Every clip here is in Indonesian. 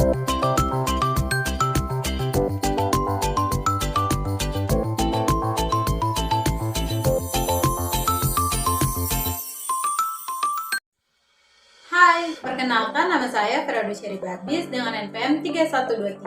Hai, perkenalkan nama saya Feradu Syarif Babis dengan NPM 31230083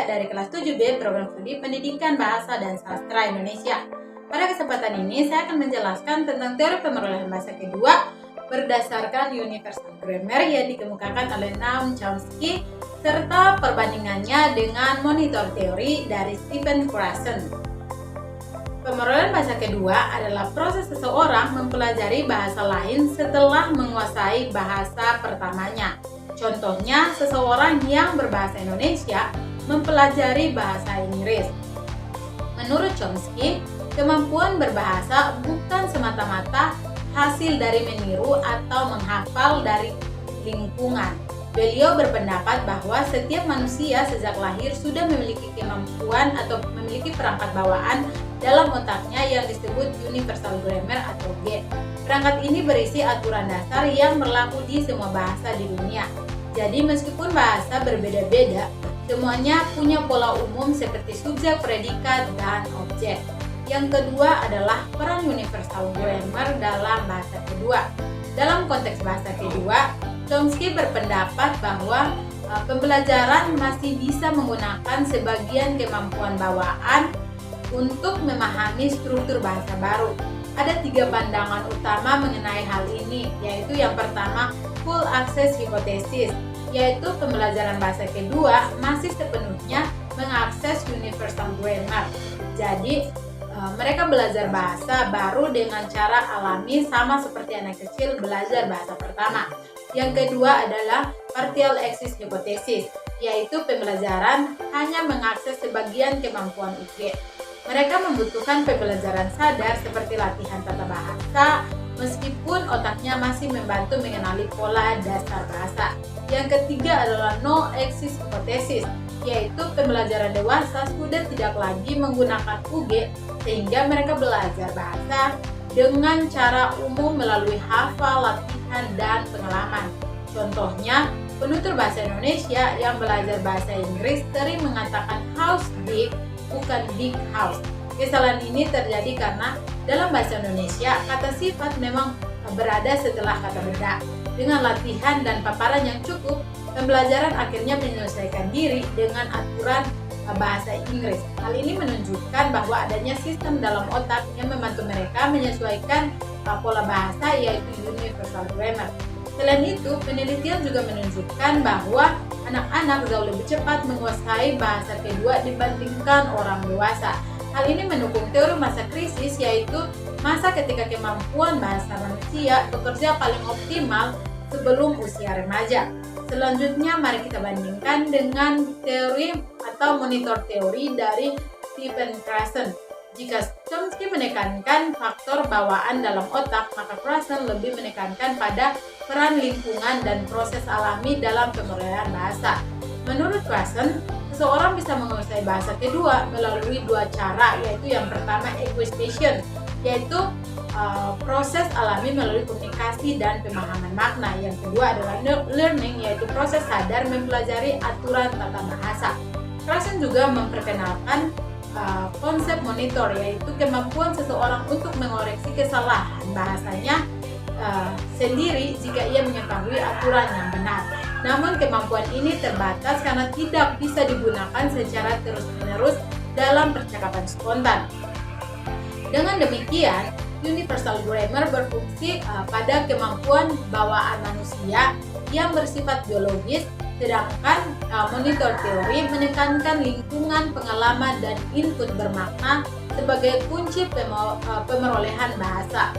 dari kelas 7B Program Studi Pendidikan Bahasa dan Sastra Indonesia. Pada kesempatan ini saya akan menjelaskan tentang teori pemerolehan bahasa kedua berdasarkan Universal Grammar yang dikemukakan oleh Noam Chomsky serta perbandingannya dengan monitor teori dari Stephen Krashen. Pemerolehan bahasa kedua adalah proses seseorang mempelajari bahasa lain setelah menguasai bahasa pertamanya. Contohnya, seseorang yang berbahasa Indonesia mempelajari bahasa Inggris. Menurut Chomsky, kemampuan berbahasa bukan semata-mata hasil dari meniru atau menghafal dari lingkungan. Beliau berpendapat bahwa setiap manusia sejak lahir sudah memiliki kemampuan atau memiliki perangkat bawaan dalam otaknya yang disebut Universal Grammar atau G. Perangkat ini berisi aturan dasar yang berlaku di semua bahasa di dunia. Jadi meskipun bahasa berbeda-beda, semuanya punya pola umum seperti subjek, predikat, dan objek. Yang kedua adalah peran Universal Grammar dalam bahasa kedua. Dalam konteks bahasa kedua, Chomsky berpendapat bahwa pembelajaran masih bisa menggunakan sebagian kemampuan bawaan untuk memahami struktur bahasa baru. Ada 3 pandangan utama mengenai hal ini, yaitu yang pertama, full access hypothesis, yaitu pembelajaran bahasa kedua masih sepenuhnya mengakses Universal Grammar. Jadi, mereka belajar bahasa baru dengan cara alami sama seperti anak kecil belajar bahasa pertama. Yang kedua adalah partial access hypothesis, yaitu pembelajaran hanya mengakses sebagian kemampuan UG. Mereka membutuhkan pembelajaran sadar seperti latihan tata bahasa, meskipun otaknya masih membantu mengenali pola dasar bahasa. Yang ketiga adalah no access hypothesis, yaitu pembelajaran dewasa sudah tidak lagi menggunakan UG, sehingga mereka belajar bahasa dengan cara umum melalui hafal, latihan, dan pengalaman. Contohnya, penutur bahasa Indonesia yang belajar bahasa Inggris sering mengatakan house big, bukan big house. Kesalahan ini terjadi karena dalam bahasa Indonesia, kata sifat memang berada setelah kata benda. Dengan latihan dan paparan yang cukup, pembelajaran akhirnya menyesuaikan diri dengan aturan bahasa Inggris. Hal ini menunjukkan bahwa adanya sistem dalam otak yang membantu mereka menyesuaikan pola bahasa, yaitu Universal Grammar. Selain itu, penelitian juga menunjukkan bahwa anak-anak jauh lebih cepat menguasai bahasa kedua dibandingkan orang dewasa. Hal ini mendukung teori masa krisis, yaitu masa ketika kemampuan bahasa manusia bekerja paling optimal sebelum usia remaja. Selanjutnya, mari kita bandingkan dengan teori atau monitor teori dari Stephen Krashen. Jika Chomsky menekankan faktor bawaan dalam otak, maka Krashen lebih menekankan pada peran lingkungan dan proses alami dalam pemerolehan bahasa. Menurut Krashen, seseorang bisa menguasai bahasa kedua melalui 2 cara, yaitu yang pertama acquisition, yaitu proses alami melalui komunikasi dan pemahaman makna. Yang kedua adalah learning, yaitu proses sadar mempelajari aturan tata bahasa. Krashen juga memperkenalkan konsep monitor, yaitu kemampuan seseorang untuk mengoreksi kesalahan bahasanya sendiri jika ia mengetahui aturan yang benar. Namun kemampuan ini terbatas karena tidak bisa digunakan secara terus-menerus dalam percakapan spontan. Dengan demikian, Universal Grammar berfungsi pada kemampuan bawaan manusia yang bersifat biologis, sedangkan monitor teori menekankan lingkungan, pengalaman, dan input bermakna sebagai kunci pemerolehan bahasa.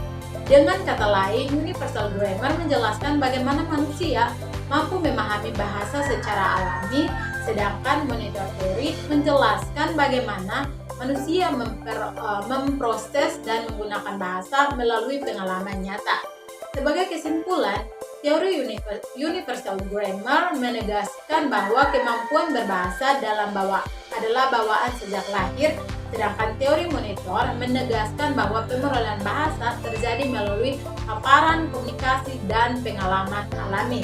Dengan kata lain, Universal Grammar menjelaskan bagaimana manusia mampu memahami bahasa secara alami, sedangkan monitor teori menjelaskan bagaimana manusia memproses dan menggunakan bahasa melalui pengalaman nyata. Sebagai kesimpulan, teori Universal Grammar menegaskan bahwa kemampuan berbahasa adalah bawaan sejak lahir, sedangkan teori monitor menegaskan bahwa pemerolehan bahasa terjadi melalui paparan, komunikasi, dan pengalaman alami.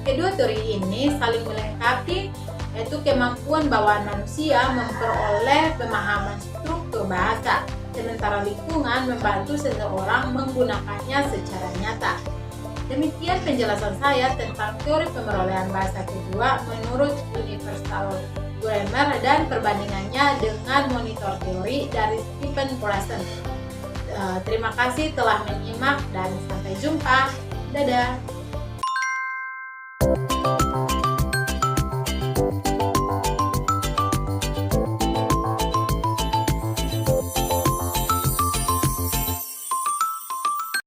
Kedua teori ini saling melengkapi, yaitu kemampuan bawaan manusia memperoleh pemahaman struktur bahasa, sementara lingkungan membantu seseorang menggunakannya secara nyata. Demikian penjelasan saya tentang teori pemerolehan bahasa kedua menurut Universal Grammar dan perbandingannya dengan monitor teori dari Stephen Krashen. Terima kasih telah menyimak dan sampai jumpa. Dadah.